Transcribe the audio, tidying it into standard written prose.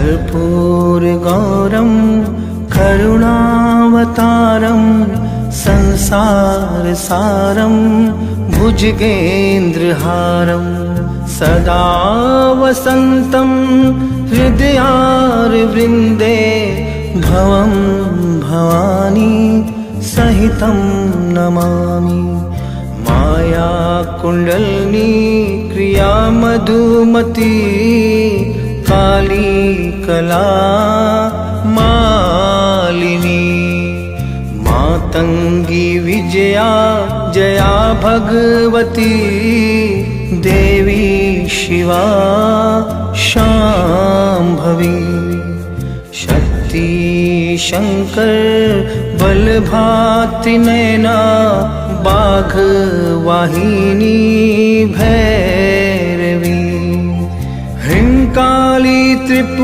कर्पूरगौरं करुणावतारं संसारसारं भुजगेन्द्रहारं सदा वसन्तं हृदयारविन्दे भवं भवानी सहितं नमामि। मायाकुण्डलिनी क्रिया मधुमती काली कला मालिनी मातंगी विजया जया भगवती देवी शिवा शाम्भवी शक्ति शंकर बलभातिनयना बाघवाहिनी भैरवी ह्रींकाली त्रिपुरा